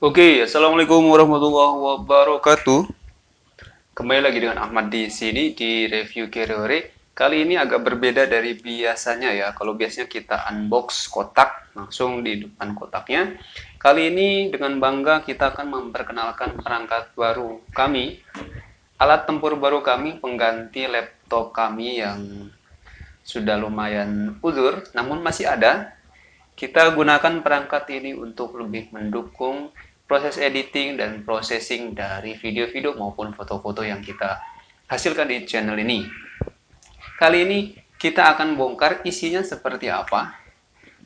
Oke, assalamualaikum warahmatullahi wabarakatuh. Kembali lagi dengan Ahmad di sini di review Kereore. Kali ini agak berbeda dari biasanya ya. Kalau biasanya kita unbox kotak langsung di depan kotaknya. Kali ini dengan bangga kita akan memperkenalkan perangkat baru kami, alat tempur baru kami pengganti laptop kami yang sudah lumayan uzur, namun masih ada. Kita gunakan perangkat ini untuk lebih mendukung proses editing dan processing dari video-video maupun foto-foto yang kita hasilkan di channel ini. Kali ini kita akan bongkar isinya seperti apa.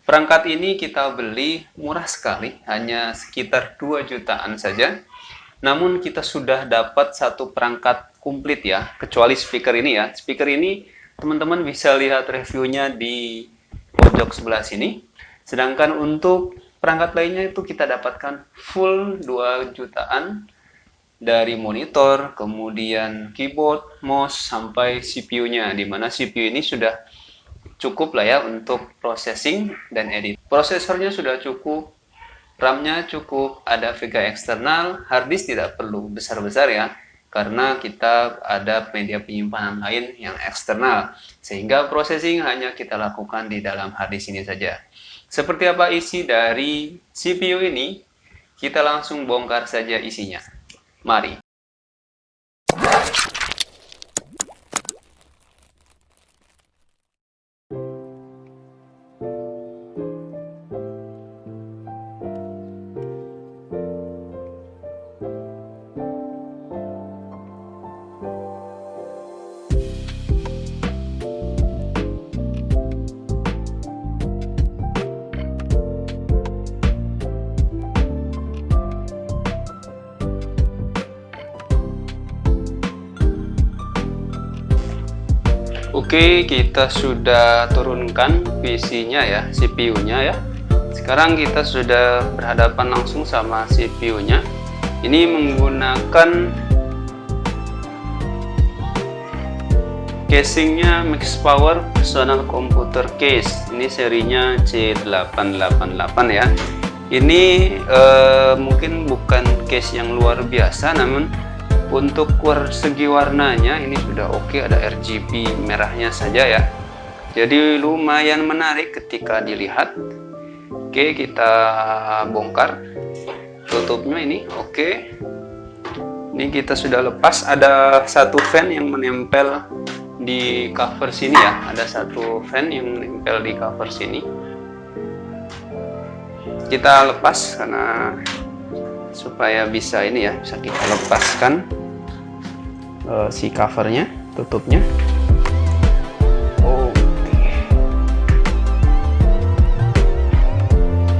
Perangkat ini kita beli murah sekali, hanya sekitar 2 jutaan saja. Namun kita sudah dapat satu perangkat komplit ya, kecuali speaker ini ya. Speaker ini teman-teman bisa lihat reviewnya di pojok sebelah sini. Sedangkan untuk perangkat lainnya itu kita dapatkan full 2 jutaan dari monitor, kemudian keyboard, mouse, sampai CPU-nya, dimana CPU ini sudah cukup lah ya untuk processing dan edit. Prosesornya sudah cukup, RAM-nya cukup, ada VGA eksternal, hard disk tidak perlu besar-besar ya, karena kita ada media penyimpanan lain yang eksternal, sehingga processing hanya kita lakukan di dalam hard disk ini saja. Seperti apa isi dari CPU ini? Kita langsung bongkar saja isinya. Mari. Oke, kita sudah turunkan PC-nya ya, CPU-nya ya. Sekarang kita sudah berhadapan langsung sama CPU-nya. Ini menggunakan casingnya Max Power Personal Computer Case. Ini serinya C888 ya. Ini mungkin bukan case yang luar biasa, namun untuk segi warnanya ini sudah oke, ada RGB merahnya saja ya. Jadi lumayan menarik ketika dilihat. Oke, kita bongkar tutupnya ini. Oke. Ini kita sudah lepas, ada satu fan yang menempel di cover sini ya. Ada satu fan yang menempel di cover sini. Kita lepas karena supaya bisa ini ya, bisa kita lepaskan si covernya, tutupnya.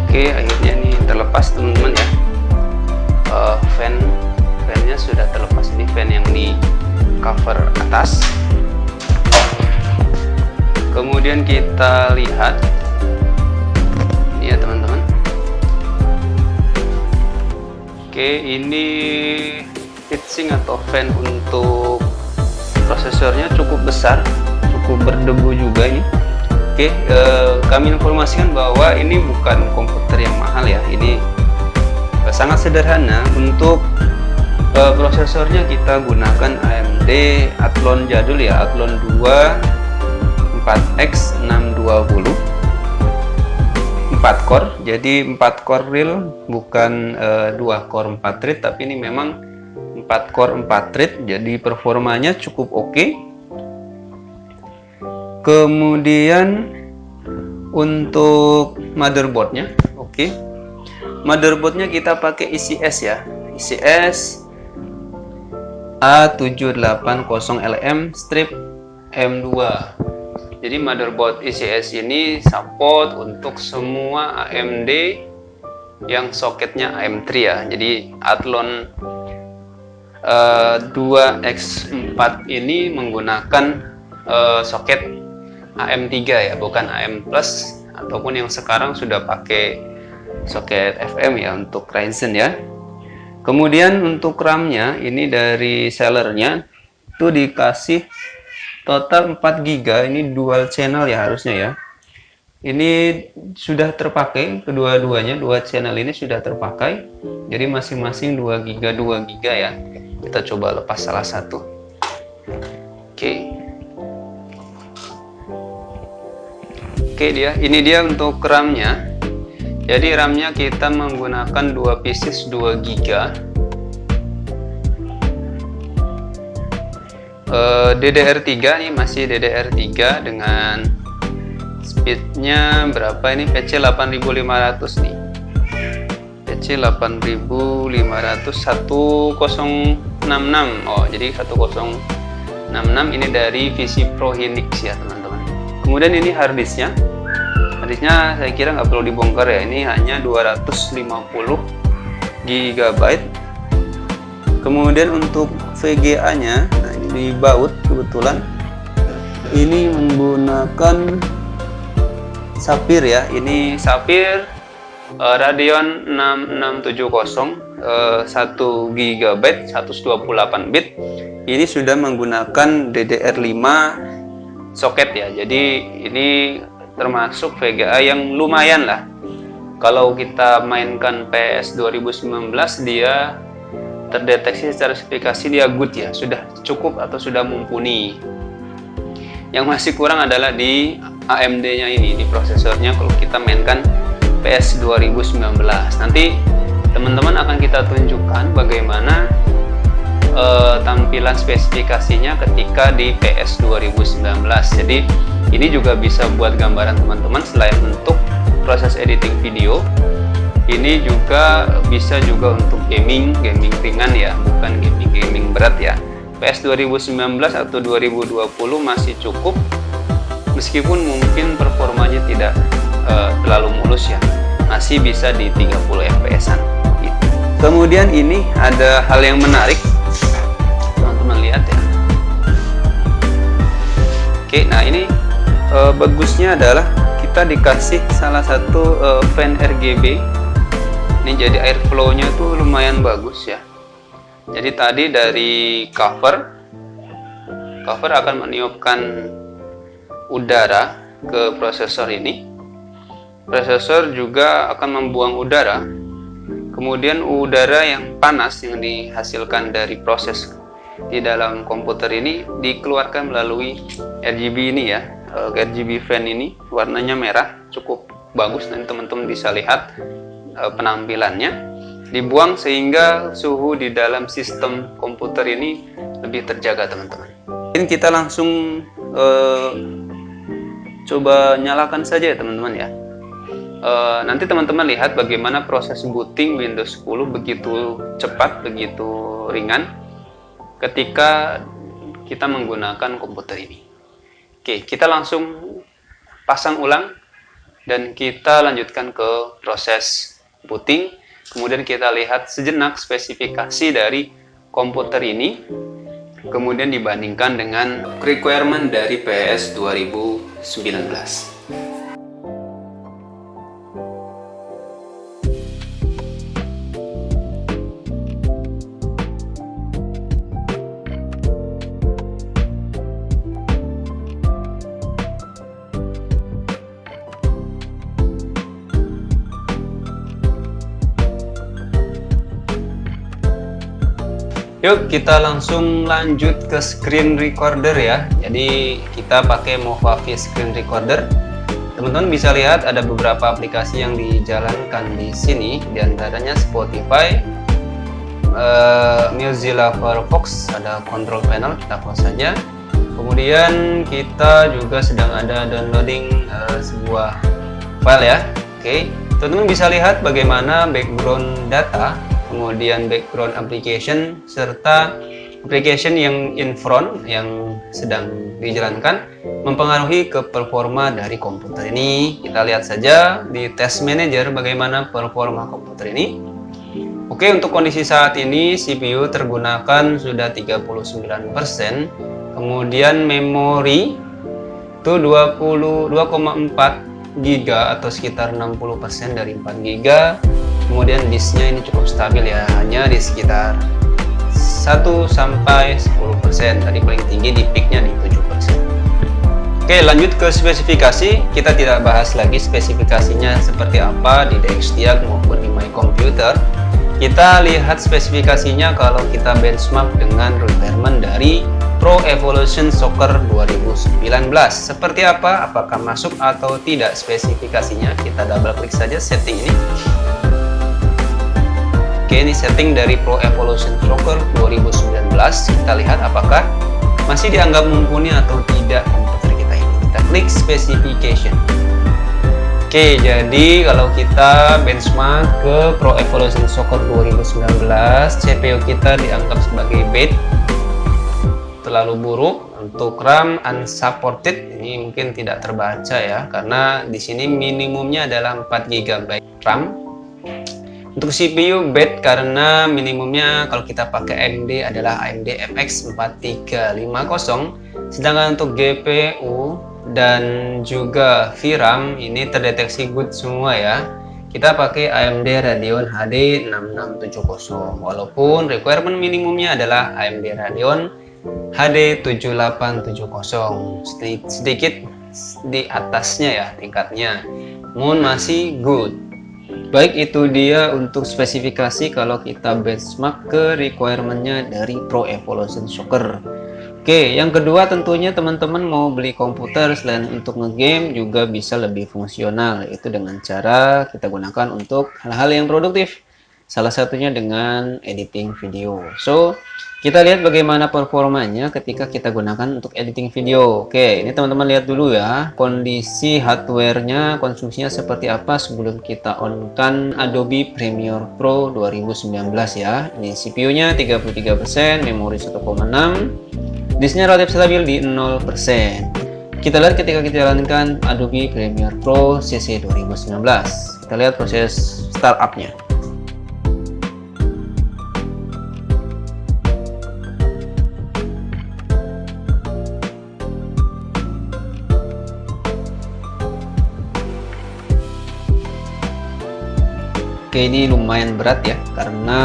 Oke, akhirnya ini terlepas teman-teman ya. Fannya sudah terlepas, ini fan yang di cover atas. Kemudian kita lihat ini ya teman-teman. Oke, ini heatsink atau fan untuk prosesornya cukup besar, cukup berdebu juga ini. Oke, kami informasikan bahwa ini bukan komputer yang mahal ya, ini sangat sederhana. Untuk prosesornya kita gunakan AMD Athlon jadul ya, Athlon 2 4X 620 4 core, jadi 4 core real, bukan 2 core 4 thread, tapi ini memang 4 core 4 thread, jadi performanya cukup oke. Kemudian untuk motherboardnya, oke. Motherboardnya kita pakai ICS ya, ICS A780LM strip M2. Jadi motherboard ICS ini support untuk semua AMD yang soketnya AM3 ya. Jadi Athlon 2X4 ini menggunakan soket AM3 ya, bukan AM Plus ataupun yang sekarang sudah pakai soket FM ya untuk Ryzen ya. Kemudian untuk RAM-nya ini dari sellernya itu dikasih total 4 GB, ini dual channel ya harusnya ya. Ini sudah terpakai kedua-duanya, dua channel ini sudah terpakai. Jadi masing-masing 2 GB 2 GB ya. Kita coba lepas salah satu. Oke. Oke ini dia untuk RAM-nya. Jadi RAM-nya kita menggunakan 2 pieces 2 GB. DDR3 nih, masih DDR3 dengan speednya berapa ini? PC 8500 nih. PC 8500 1066. Oh, jadi 1066 ini dari VC Pro Hynix ya, teman-teman. Kemudian ini harddisknya. Harddisknya saya kira nggak perlu dibongkar ya. Ini hanya 250 GB. Kemudian untuk VGA-nya, nah ini dibaut kebetulan. Ini menggunakan Sapphire ya. Ini Sapphire Radeon 6670 1 GB 128 bit. Ini sudah menggunakan DDR5 soket ya. Jadi ini termasuk VGA yang lumayan lah. Kalau kita mainkan PS 2019 dia terdeteksi secara spesifikasi dia good ya, sudah cukup atau sudah mumpuni. Yang masih kurang adalah di AMD-nya ini, di prosesornya kalau kita mainkan PS 2019. Nanti teman-teman akan kita tunjukkan bagaimana tampilan spesifikasinya ketika di PS 2019. Jadi ini juga bisa buat gambaran teman-teman. Selain untuk proses editing video, ini juga bisa juga untuk gaming ringan ya, bukan gaming berat ya. PS 2019 atau 2020 masih cukup, meskipun mungkin performanya tidak terlalu mulus ya, masih bisa di 30 fps-an gitu. Kemudian ini ada hal yang menarik, teman-teman lihat ya. Oke, nah ini bagusnya adalah kita dikasih salah satu fan RGB. Ini jadi airflow-nya tuh lumayan bagus ya. Jadi tadi dari cover akan meniupkan udara ke prosesor ini. Prosesor juga akan membuang udara. Kemudian udara yang panas yang dihasilkan dari proses di dalam komputer ini dikeluarkan melalui RGB ini ya. RGB fan ini warnanya merah, cukup bagus. Nanti teman-teman bisa lihat penampilannya, dibuang sehingga suhu di dalam sistem komputer ini lebih terjaga, teman-teman. Mungkin kita langsung coba nyalakan saja ya, teman-teman ya. Nanti teman-teman lihat bagaimana proses booting Windows 10 begitu cepat, begitu ringan ketika kita menggunakan komputer ini. Oke, kita langsung pasang ulang dan kita lanjutkan ke proses booting. Kemudian kita lihat sejenak spesifikasi dari komputer ini, kemudian dibandingkan dengan requirement dari PS 2019. Yuk kita langsung lanjut ke screen recorder ya. Jadi kita pakai Movavi screen recorder. Teman-teman bisa lihat ada beberapa aplikasi yang dijalankan di sini, diantaranya Spotify, Mozilla Firefox, ada control panel, kita close saja. Kemudian kita juga sedang ada downloading sebuah file ya. Oke, teman-teman bisa lihat bagaimana background data, kemudian background application, serta application yang in front yang sedang dijalankan mempengaruhi ke performa dari komputer ini. Kita lihat saja di Test Manager bagaimana performa komputer ini. Oke, untuk kondisi saat ini CPU tergunakan sudah 39%, kemudian memori itu 22,4 GB atau sekitar 60% dari 4 GB. Kemudian disknya ini cukup stabil ya, hanya di sekitar 1-10%. Tadi paling tinggi di peaknya di 7%. Oke, lanjut ke spesifikasi. Kita tidak bahas lagi spesifikasinya seperti apa di DXDIAC maupun di My Computer. Kita lihat spesifikasinya kalau kita benchmark dengan requirement dari Pro Evolution Soccer 2019. Seperti apa? Apakah masuk atau tidak spesifikasinya? Kita double klik saja setting ini. Oke, ini setting dari Pro Evolution Soccer 2019. Kita lihat apakah masih dianggap mumpuni atau tidak komputer kita ini. Kita klik specification. Oke, jadi kalau kita benchmark ke Pro Evolution Soccer 2019, CPU kita dianggap sebagai bad, terlalu buruk. Untuk RAM unsupported, ini mungkin tidak terbaca ya, karena di sini minimumnya adalah 4 GB RAM. Untuk CPU bad karena minimumnya kalau kita pakai AMD adalah AMD FX 4350, sedangkan untuk GPU dan juga VRAM ini terdeteksi good semua ya. Kita pakai AMD Radeon HD 6670, walaupun requirement minimumnya adalah AMD Radeon HD 7870, sedikit di atasnya ya tingkatnya, namun masih good. Baik, itu dia untuk spesifikasi kalau kita benchmark ke requirementnya dari Pro Evolution Soccer. Oke, yang kedua tentunya teman-teman mau beli komputer selain untuk ngegame juga bisa lebih fungsional, yaitu dengan cara kita gunakan untuk hal-hal yang produktif, salah satunya dengan editing video. So, kita lihat bagaimana performanya ketika kita gunakan untuk editing video. Oke, ini teman-teman lihat dulu ya kondisi hardware-nya, konsumsinya seperti apa sebelum kita on-kan Adobe Premiere Pro 2019 ya. Ini CPU-nya 33%, memori 1,6, disknya relatif stabil di 0%. Kita lihat ketika kita jalankan Adobe Premiere Pro CC 2019. Kita lihat proses startup-nya. Oke, ini lumayan berat ya karena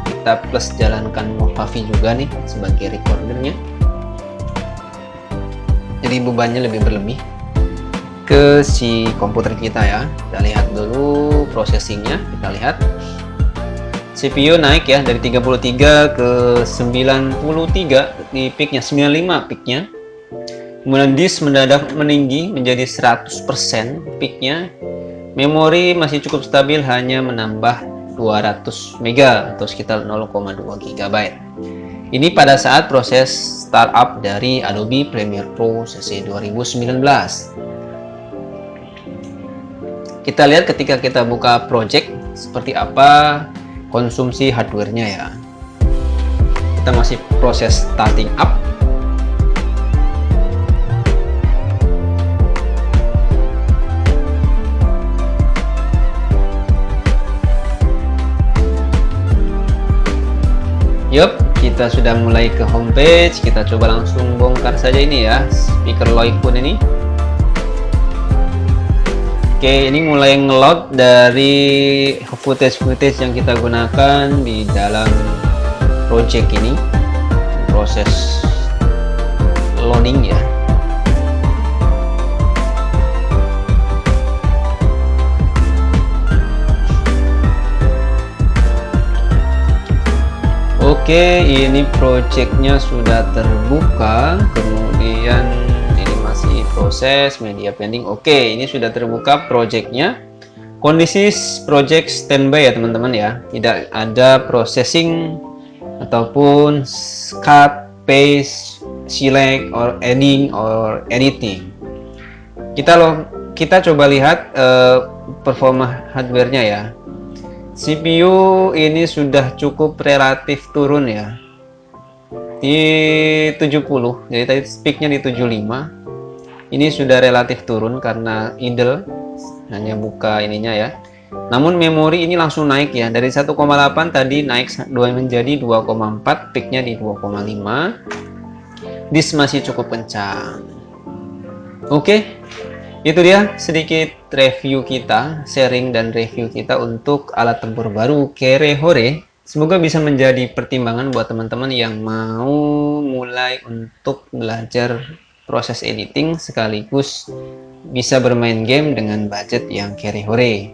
kita plus jalankan Movavi juga nih sebagai recordernya, jadi bebannya lebih berlebih ke si komputer kita ya. Kita lihat dulu processingnya. Kita lihat CPU naik ya dari 33 ke 93 di peaknya, 95 peaknya. Kemudian disk mendadak meninggi menjadi 100% peaknya. Memori masih cukup stabil, hanya menambah 200 MB atau sekitar 0,2 GB. Ini pada saat proses startup dari Adobe Premiere Pro CC 2019. Kita lihat ketika kita buka project seperti apa konsumsi hardware-nya ya. Kita masih proses starting up. Yup, kita sudah mulai ke homepage. Kita coba langsung bongkar saja ini ya, speaker Loyphone ini. Oke, ini mulai ngeload dari footage yang kita gunakan di dalam project ini. Proses loading ya. Oke, ini projectnya sudah terbuka, kemudian ini masih proses media pending. Oke, ini sudah terbuka projectnya. Kondisi project standby ya teman-teman ya, tidak ada processing ataupun cut, paste, select, or adding or anything. Kita coba lihat performa hardware-nya ya. CPU ini sudah cukup relatif turun ya, di 70, jadi tadi peaknya di 75. Ini sudah relatif turun karena idle, hanya buka ininya ya. Namun memori ini langsung naik ya, dari 1,8 tadi naik menjadi 2,4, peaknya di 2,5. Disk masih cukup kencang. Oke, itu dia sedikit review kita, sharing dan review kita untuk alat tempur baru Kerehore. Semoga bisa menjadi pertimbangan buat teman-teman yang mau mulai untuk belajar proses editing sekaligus bisa bermain game dengan budget yang carry hore.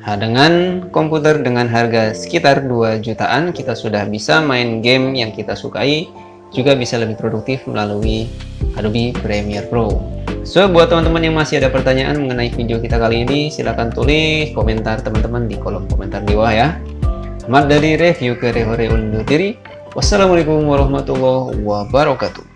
Nah, dengan komputer dengan harga sekitar 2 jutaan kita sudah bisa main game yang kita sukai, juga bisa lebih produktif melalui Adobe Premiere Pro. So, buat teman-teman yang masih ada pertanyaan mengenai video kita kali ini, silahkan tulis komentar teman-teman di kolom komentar di bawah ya. Ahmad dari Review Kere Hore undur diri. Wassalamualaikum warahmatullahi wabarakatuh.